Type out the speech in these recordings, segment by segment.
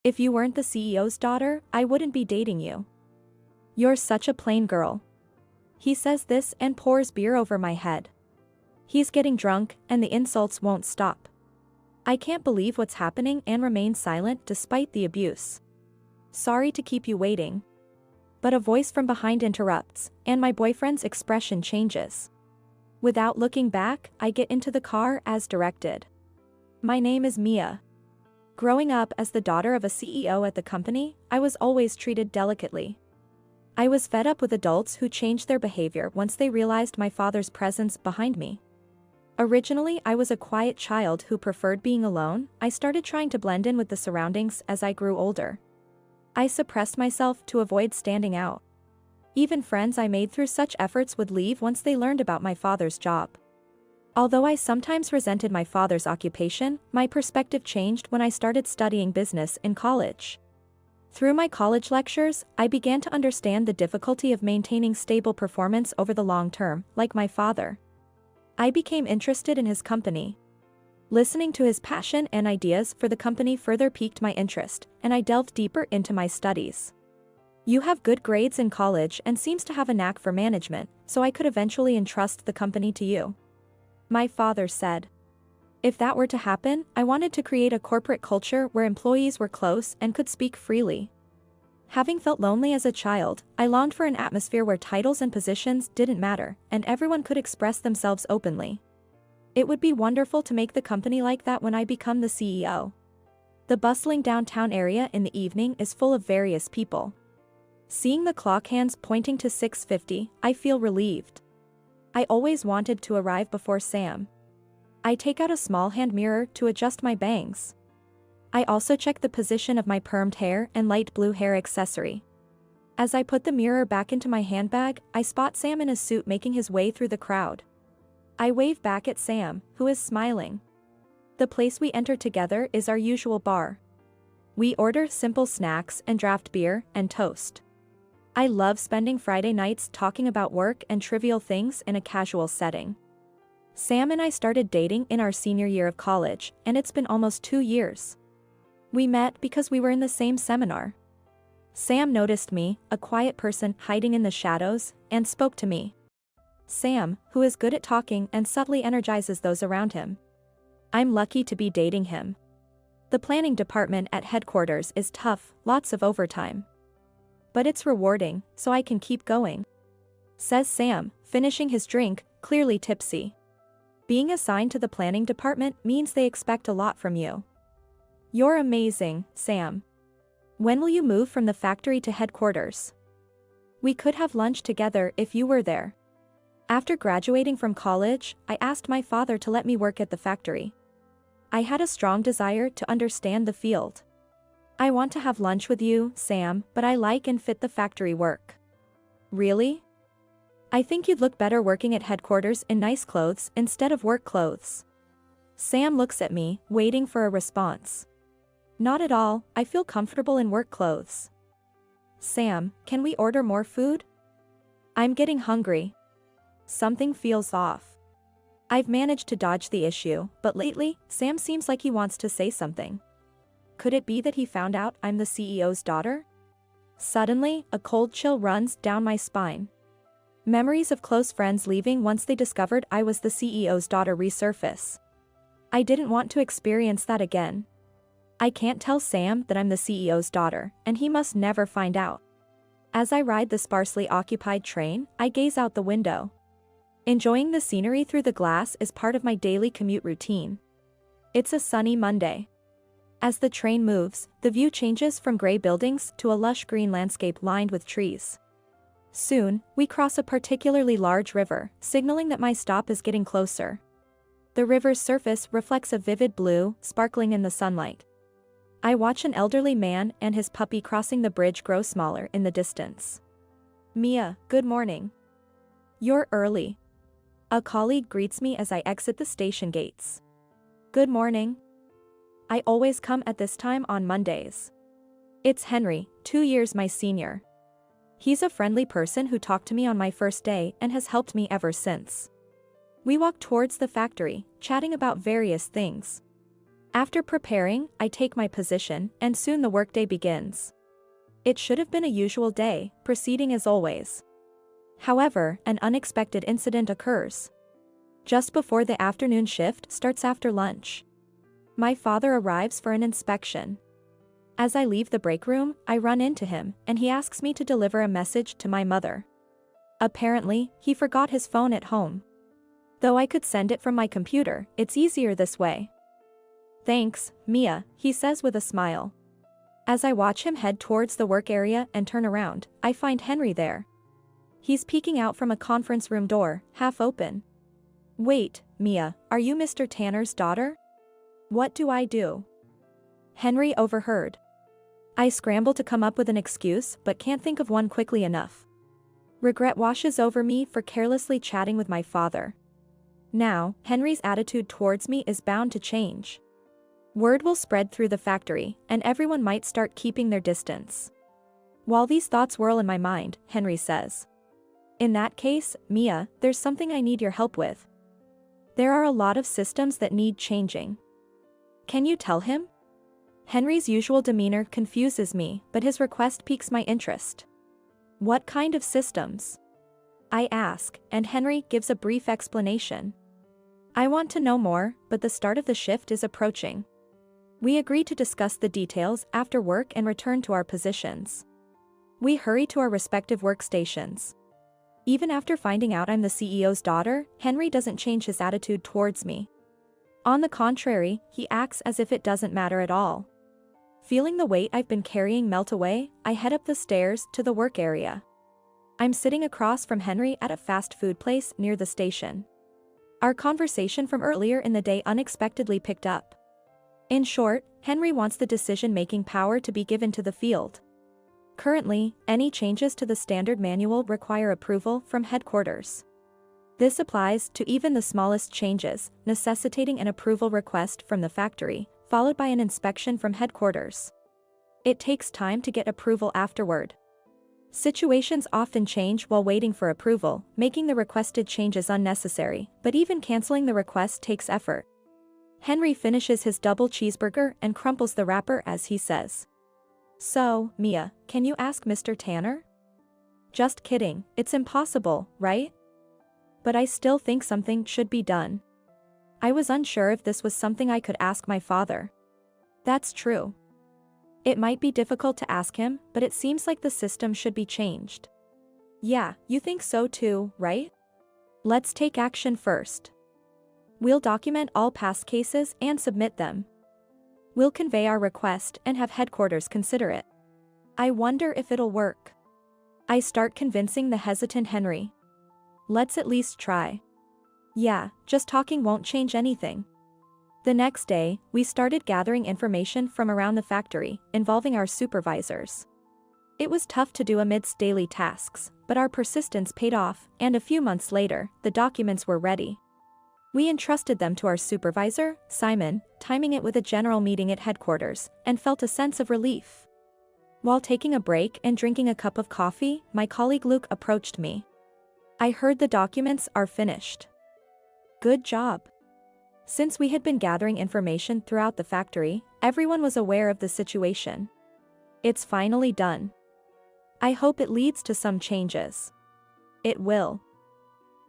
If you weren't the CEO's daughter, I wouldn't be dating you. You're such a plain girl. He says this and pours beer over my head. He's getting drunk, and the insults won't stop. I can't believe what's happening and remain silent despite the abuse. Sorry to keep you waiting. But a voice from behind interrupts, and my boyfriend's expression changes. Without looking back, I get into the car as directed. My name is Mia. Growing up as the daughter of a CEO at the company, I was always treated delicately. I was fed up with adults who changed their behavior once they realized my father's presence behind me. Originally, I was a quiet child who preferred being alone. I started trying to blend in with the surroundings as I grew older. I suppressed myself to avoid standing out. Even friends I made through such efforts would leave once they learned about my father's job. Although I sometimes resented my father's occupation, my perspective changed when I started studying business in college. Through my college lectures, I began to understand the difficulty of maintaining stable performance over the long term, like my father. I became interested in his company. Listening to his passion and ideas for the company further piqued my interest, and I delved deeper into my studies. You have good grades in college and seems to have a knack for management, so I could eventually entrust the company to you. My father said. If that were to happen, I wanted to create a corporate culture where employees were close and could speak freely. Having felt lonely as a child, I longed for an atmosphere where titles and positions didn't matter, and everyone could express themselves openly. It would be wonderful to make the company like that when I become the CEO. The bustling downtown area in the evening is full of various people. Seeing the clock hands pointing to 6:50, I feel relieved. I always wanted to arrive before Sam. I take out a small hand mirror to adjust my bangs. I also check the position of my permed hair and light blue hair accessory. As I put the mirror back into my handbag, I spot Sam in a suit making his way through the crowd. I wave back at Sam, who is smiling. The place we enter together is our usual bar. We order simple snacks and draft beer and toast. I love spending Friday nights talking about work and trivial things in a casual setting. Sam and I started dating in our senior year of college, and it's been almost 2 years. We met because we were in the same seminar. Sam noticed me, a quiet person hiding in the shadows, and spoke to me. Sam, who is good at talking and subtly energizes those around him. I'm lucky to be dating him. The planning department at headquarters is tough, lots of overtime. But it's rewarding, so I can keep going. Says Sam, finishing his drink, clearly tipsy. Being assigned to the planning department means they expect a lot from you. You're amazing, Sam. When will you move from the factory to headquarters? We could have lunch together if you were there. After graduating from college, I asked my father to let me work at the factory. I had a strong desire to understand the field. I want to have lunch with you, Sam, but I like and fit the factory work. Really? I think you'd look better working at headquarters in nice clothes instead of work clothes. Sam looks at me, waiting for a response. Not at all, I feel comfortable in work clothes. Sam, can we order more food? I'm getting hungry. Something feels off. I've managed to dodge the issue, but lately, Sam seems like he wants to say something. Could it be that he found out I'm the CEO's daughter? Suddenly, a cold chill runs down my spine. Memories of close friends leaving once they discovered I was the CEO's daughter resurface. I didn't want to experience that again. I can't tell Sam that I'm the CEO's daughter, and he must never find out. As I ride the sparsely occupied train, I gaze out the window. Enjoying the scenery through the glass is part of my daily commute routine. It's a sunny Monday. As the train moves, the view changes from gray buildings to a lush green landscape lined with trees. Soon, we cross a particularly large river, signaling that my stop is getting closer. The river's surface reflects a vivid blue, sparkling in the sunlight. I watch an elderly man and his puppy crossing the bridge grow smaller in the distance. Mia, good morning. You're early. A colleague greets me as I exit the station gates. Good morning. I always come at this time on Mondays. It's Henry, 2 years my senior. He's a friendly person who talked to me on my first day and has helped me ever since. We walk towards the factory, chatting about various things. After preparing, I take my position, and soon the workday begins. It should have been a usual day, proceeding as always. However, an unexpected incident occurs. Just before the afternoon shift starts after lunch, my father arrives for an inspection. As I leave the break room, I run into him, and he asks me to deliver a message to my mother. Apparently, he forgot his phone at home. Though I could send it from my computer, it's easier this way. "Thanks, Mia," he says with a smile. As I watch him head towards the work area and turn around, I find Henry there. He's peeking out from a conference room door, half open. "Wait, Mia, are you Mr. Tanner's daughter?" "What do I do?" Henry overheard. I scramble to come up with an excuse but can't think of one quickly enough. Regret washes over me for carelessly chatting with my father. Now, Henry's attitude towards me is bound to change. Word will spread through the factory, and everyone might start keeping their distance. While these thoughts whirl in my mind, Henry says, "In that case, Mia, there's something I need your help with. There are a lot of systems that need changing. Can you tell him?" Henry's usual demeanor confuses me, but his request piques my interest. "What kind of systems?" I ask, and Henry gives a brief explanation. I want to know more, but the start of the shift is approaching. We agree to discuss the details after work and return to our positions. We hurry to our respective workstations. Even after finding out I'm the CEO's daughter, Henry doesn't change his attitude towards me. On the contrary, he acts as if it doesn't matter at all. Feeling the weight I've been carrying melt away, I head up the stairs to the work area. I'm sitting across from Henry at a fast food place near the station. Our conversation from earlier in the day unexpectedly picked up. In short, Henry wants the decision-making power to be given to the field. Currently, any changes to the standard manual require approval from headquarters. This applies to even the smallest changes, necessitating an approval request from the factory, followed by an inspection from headquarters. It takes time to get approval afterward. Situations often change while waiting for approval, making the requested changes unnecessary, but even canceling the request takes effort. Henry finishes his double cheeseburger and crumples the wrapper as he says, "So, Mia, can you ask Mr. Tanner?" "Just kidding, it's impossible, right?" But I still think something should be done. I was unsure if this was something I could ask my father. That's true. It might be difficult to ask him, but it seems like the system should be changed. Yeah, you think so too, right? Let's take action first. We'll document all past cases and submit them. We'll convey our request and have headquarters consider it. I wonder if it'll work. I start convincing the hesitant Henry. Let's at least try. Yeah, just talking won't change anything. The next day, we started gathering information from around the factory, involving our supervisors. It was tough to do amidst daily tasks, but our persistence paid off, and a few months later, the documents were ready. We entrusted them to our supervisor, Simon, timing it with a general meeting at headquarters, and felt a sense of relief. While taking a break and drinking a cup of coffee, my colleague Luke approached me. "I heard the documents are finished." "Good job." Since we had been gathering information throughout the factory, everyone was aware of the situation. "It's finally done. I hope it leads to some changes." "It will.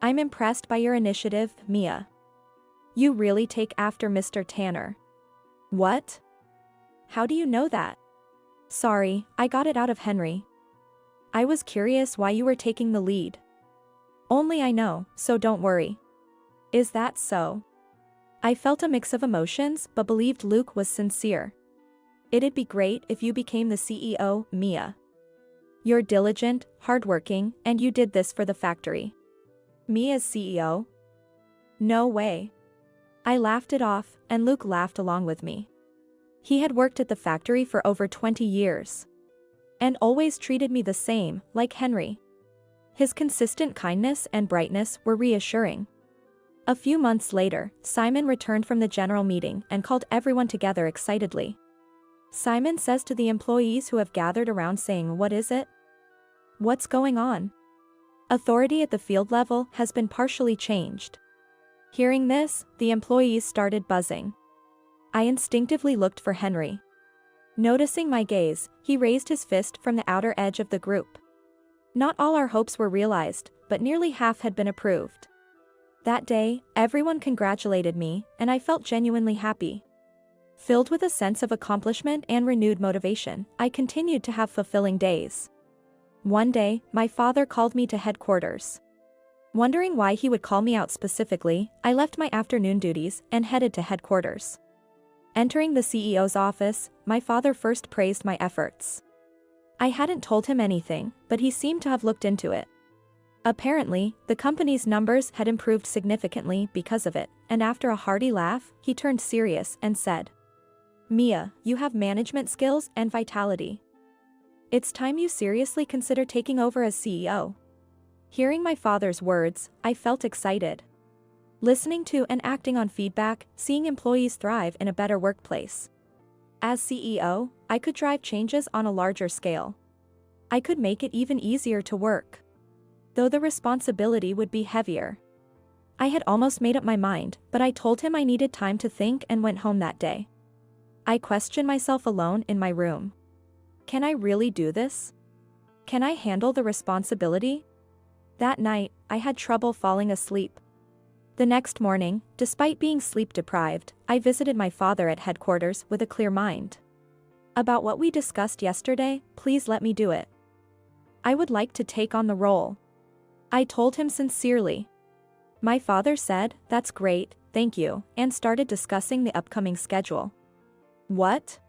I'm impressed by your initiative, Mia. You really take after Mr. Tanner." "What? How do you know that?" "Sorry, I got it out of Henry. I was curious why you were taking the lead." "Only I know, so don't worry." "Is that so?" I felt a mix of emotions but believed Luke was sincere. "It'd be great if you became the CEO, Mia. You're diligent, hardworking, and you did this for the factory." "Me as CEO? No way." I laughed it off, and Luke laughed along with me. He had worked at the factory for over 20 years. And always treated me the same, like Henry. His consistent kindness and brightness were reassuring. A few months later, Simon returned from the general meeting and called everyone together excitedly. Simon says to the employees who have gathered around saying, "What is it? What's going on?" Authority at the field level has been partially changed. Hearing this, the employees started buzzing. I instinctively looked for Henry. Noticing my gaze, he raised his fist from the outer edge of the group. Not all our hopes were realized, but nearly half had been approved. That day, everyone congratulated me, and I felt genuinely happy. Filled with a sense of accomplishment and renewed motivation, I continued to have fulfilling days. One day, my father called me to headquarters. Wondering why he would call me out specifically, I left my afternoon duties and headed to headquarters. Entering the CEO's office, my father first praised my efforts. I hadn't told him anything, but he seemed to have looked into it. Apparently, the company's numbers had improved significantly because of it, and after a hearty laugh, he turned serious and said, "Mia, you have management skills and vitality. It's time you seriously consider taking over as CEO." Hearing my father's words, I felt excited. Listening to and acting on feedback, seeing employees thrive in a better workplace. As CEO, I could drive changes on a larger scale. I could make it even easier to work, though the responsibility would be heavier. I had almost made up my mind, but I told him I needed time to think and went home that day. I questioned myself alone in my room. Can I really do this? Can I handle the responsibility? That night, I had trouble falling asleep. The next morning, despite being sleep deprived, I visited my father at headquarters with a clear mind. "About what we discussed yesterday, please let me do it. I would like to take on the role," I told him sincerely. My father said, "That's great, thank you," and started discussing the upcoming schedule. "What?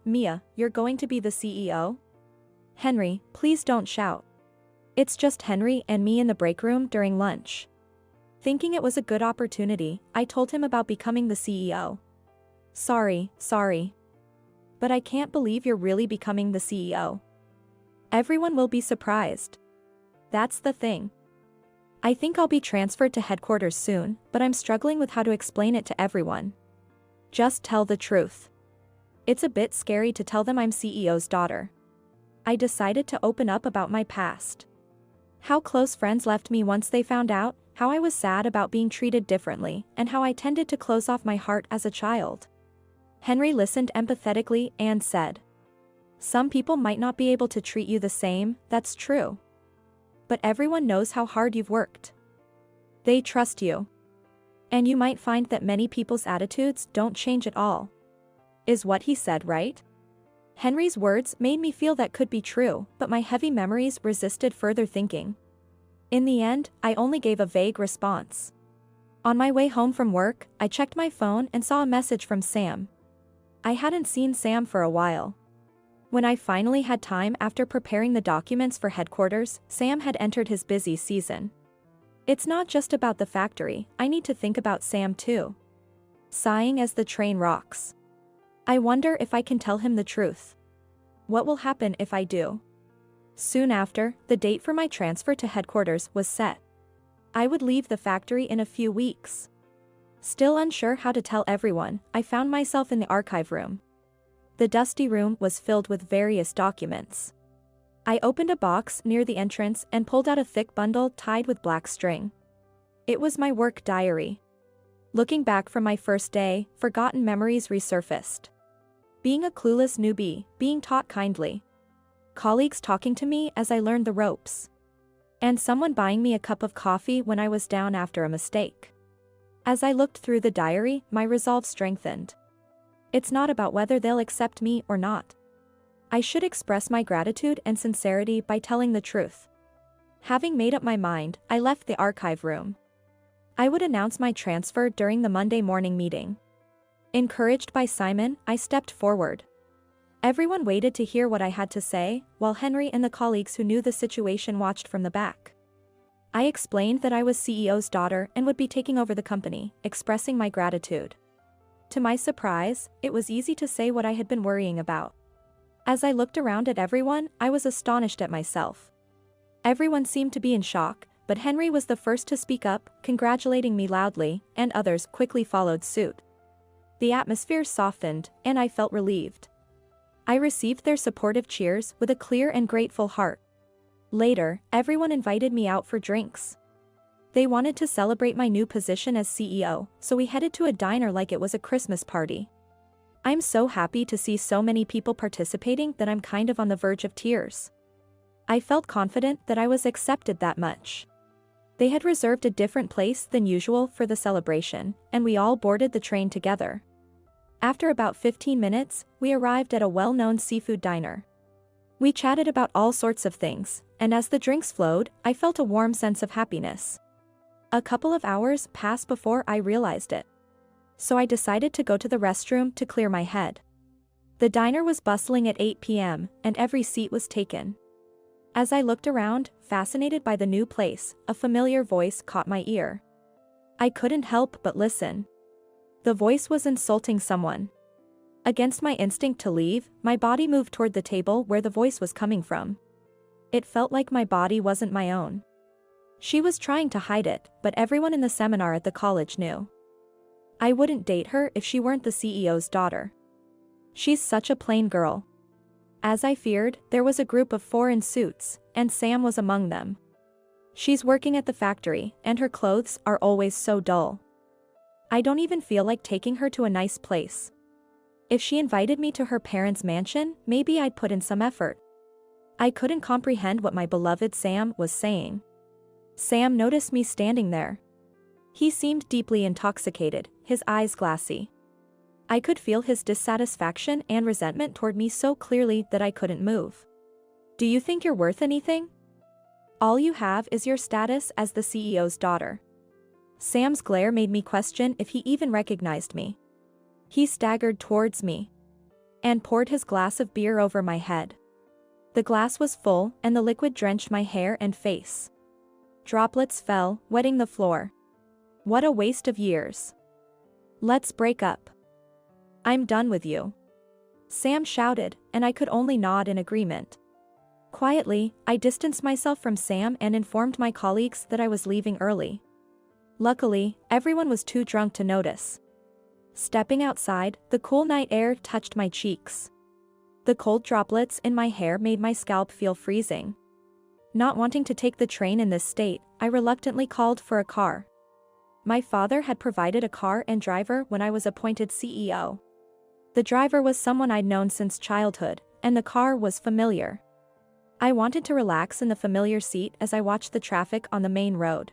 Mia, you're going to be the CEO?" "Henry, please don't shout. It's just Henry and me in the break room during lunch." Thinking it was a good opportunity, I told him about becoming the CEO. Sorry. But I can't believe you're really becoming the CEO. Everyone will be surprised. That's the thing. I think I'll be transferred to headquarters soon, but I'm struggling with how to explain it to everyone. Just tell the truth. It's a bit scary to tell them I'm CEO's daughter. I decided to open up about my past. How close friends left me once they found out, how I was sad about being treated differently, and how I tended to close off my heart as a child. Henry listened empathetically and said, "Some people might not be able to treat you the same, that's true. But everyone knows how hard you've worked. They trust you. And you might find that many people's attitudes don't change at all." Is what he said right? Henry's words made me feel that could be true, but my heavy memories resisted further thinking. In the end, I only gave a vague response. On my way home from work, I checked my phone and saw a message from Sam. I hadn't seen Sam for a while. When I finally had time after preparing the documents for headquarters, Sam had entered his busy season. It's not just about the factory, I need to think about Sam too. Sighing as the train rocks. I wonder if I can tell him the truth. What will happen if I do? Soon after, the date for my transfer to headquarters was set. I would leave the factory in a few weeks. Still unsure how to tell everyone, I found myself in the archive room. The dusty room was filled with various documents. I opened a box near the entrance and pulled out a thick bundle tied with black string. It was my work diary. Looking back from my first day, forgotten memories resurfaced. Being a clueless newbie, being taught kindly. Colleagues talking to me as I learned the ropes. And someone buying me a cup of coffee when I was down after a mistake. As I looked through the diary, my resolve strengthened. It's not about whether they'll accept me or not. I should express my gratitude and sincerity by telling the truth. Having made up my mind, I left the archive room. I would announce my transfer during the Monday morning meeting. Encouraged by Simon, I stepped forward. Everyone waited to hear what I had to say, while Henry and the colleagues who knew the situation watched from the back. I explained that I was CEO's daughter and would be taking over the company, expressing my gratitude. To my surprise, it was easy to say what I had been worrying about. As I looked around at everyone, I was astonished at myself. Everyone seemed to be in shock, but Henry was the first to speak up, congratulating me loudly, and others quickly followed suit. The atmosphere softened, and I felt relieved. I received their supportive cheers with a clear and grateful heart. Later, everyone invited me out for drinks. They wanted to celebrate my new position as CEO, so we headed to a diner like it was a Christmas party. I'm so happy to see so many people participating that I'm kind of on the verge of tears. I felt confident that I was accepted that much. They had reserved a different place than usual for the celebration, and we all boarded the train together. After about 15 minutes, we arrived at a well-known seafood diner. We chatted about all sorts of things, and as the drinks flowed, I felt a warm sense of happiness. A couple of hours passed before I realized it. So I decided to go to the restroom to clear my head. The diner was bustling at 8 p.m., and every seat was taken. As I looked around, fascinated by the new place, a familiar voice caught my ear. I couldn't help but listen. The voice was insulting someone. Against my instinct to leave, my body moved toward the table where the voice was coming from. It felt like my body wasn't my own. She was trying to hide it, but everyone in the seminar at the college knew. I wouldn't date her if she weren't the CEO's daughter. She's such a plain girl. As I feared, there was a group of 4 in suits, and Sam was among them. She's working at the factory, and her clothes are always so dull. I don't even feel like taking her to a nice place. If she invited me to her parents' mansion, maybe I'd put in some effort. I couldn't comprehend what my beloved Sam was saying. Sam noticed me standing there. He seemed deeply intoxicated, his eyes glassy. I could feel his dissatisfaction and resentment toward me so clearly that I couldn't move. Do you think you're worth anything? All you have is your status as the CEO's daughter. Sam's glare made me question if he even recognized me. He staggered towards me and poured his glass of beer over my head. The glass was full, and the liquid drenched my hair and face. Droplets fell, wetting the floor. What a waste of years. Let's break up. I'm done with you. Sam shouted, and I could only nod in agreement. Quietly, I distanced myself from Sam and informed my colleagues that I was leaving early. Luckily, everyone was too drunk to notice. Stepping outside, the cool night air touched my cheeks. The cold droplets in my hair made my scalp feel freezing. Not wanting to take the train in this state, I reluctantly called for a car. My father had provided a car and driver when I was appointed CEO. The driver was someone I'd known since childhood, and the car was familiar. I wanted to relax in the familiar seat as I watched the traffic on the main road.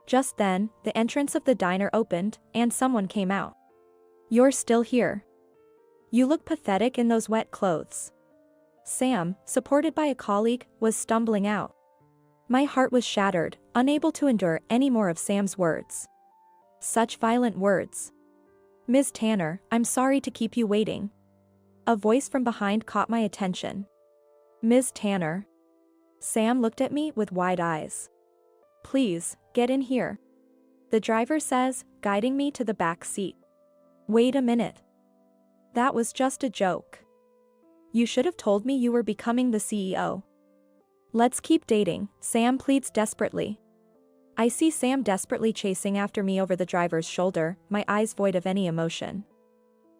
Just then, the entrance of the diner opened, and someone came out. You're still here. You look pathetic in those wet clothes. Sam, supported by a colleague, was stumbling out. My heart was shattered, unable to endure any more of Sam's words. Such violent words. Ms. Tanner, I'm sorry to keep you waiting. A voice from behind caught my attention. Ms. Tanner. Sam looked at me with wide eyes. Please, get in here. The driver says, guiding me to the back seat. Wait a minute. That was just a joke. You should have told me you were becoming the CEO. Let's keep dating, Sam pleads desperately. I see Sam desperately chasing after me over the driver's shoulder, my eyes void of any emotion.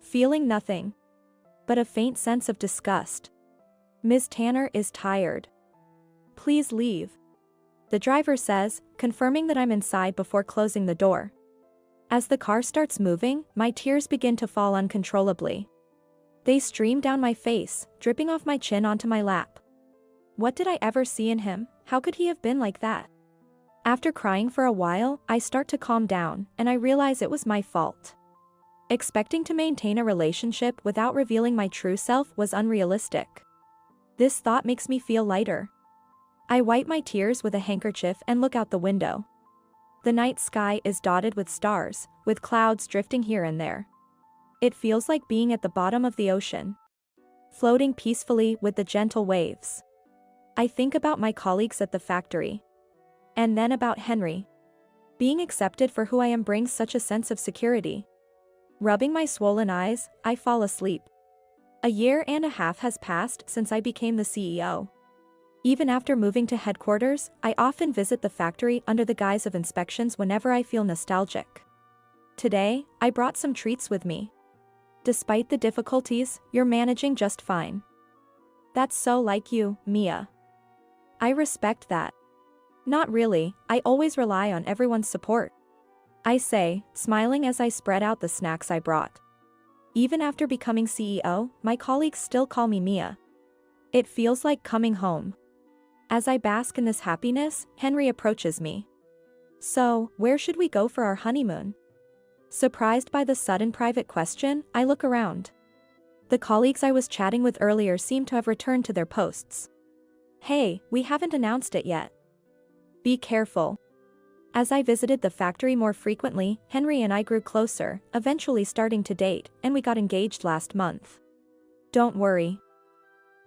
Feeling nothing but a faint sense of disgust. Ms. Tanner is tired. Please leave. The driver says, confirming that I'm inside before closing the door. As the car starts moving, my tears begin to fall uncontrollably. They stream down my face, dripping off my chin onto my lap. What did I ever see in him? How could he have been like that? After crying for a while, I start to calm down, and I realize it was my fault. Expecting to maintain a relationship without revealing my true self was unrealistic. This thought makes me feel lighter. I wipe my tears with a handkerchief and look out the window. The night sky is dotted with stars, with clouds drifting here and there. It feels like being at the bottom of the ocean, floating peacefully with the gentle waves. I think about my colleagues at the factory. And then about Henry. Being accepted for who I am brings such a sense of security. Rubbing my swollen eyes, I fall asleep. A year and a half has passed since I became the CEO. Even after moving to headquarters, I often visit the factory under the guise of inspections whenever I feel nostalgic. Today, I brought some treats with me. Despite the difficulties, you're managing just fine. That's so like you, Mia. I respect that. Not really, I always rely on everyone's support. I say, smiling as I spread out the snacks I brought. Even after becoming CEO, my colleagues still call me Mia. It feels like coming home. As I bask in this happiness, Henry approaches me. So, where should we go for our honeymoon? Surprised by the sudden private question, I look around. The colleagues I was chatting with earlier seem to have returned to their posts. Hey, we haven't announced it yet. Be careful. As I visited the factory more frequently, Henry and I grew closer, eventually starting to date, and we got engaged last month. Don't worry.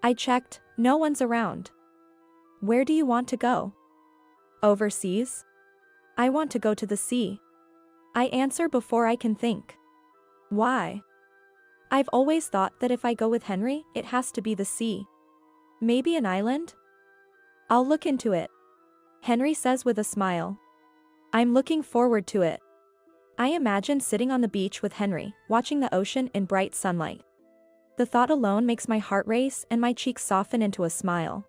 I checked, no one's around. Where do you want to go? Overseas? I want to go to the sea. I answer before I can think. Why? I've always thought that if I go with Henry, it has to be the sea. Maybe an island? I'll look into it. Henry says with a smile. I'm looking forward to it. I imagine sitting on the beach with Henry, watching the ocean in bright sunlight. The thought alone makes my heart race and my cheeks soften into a smile.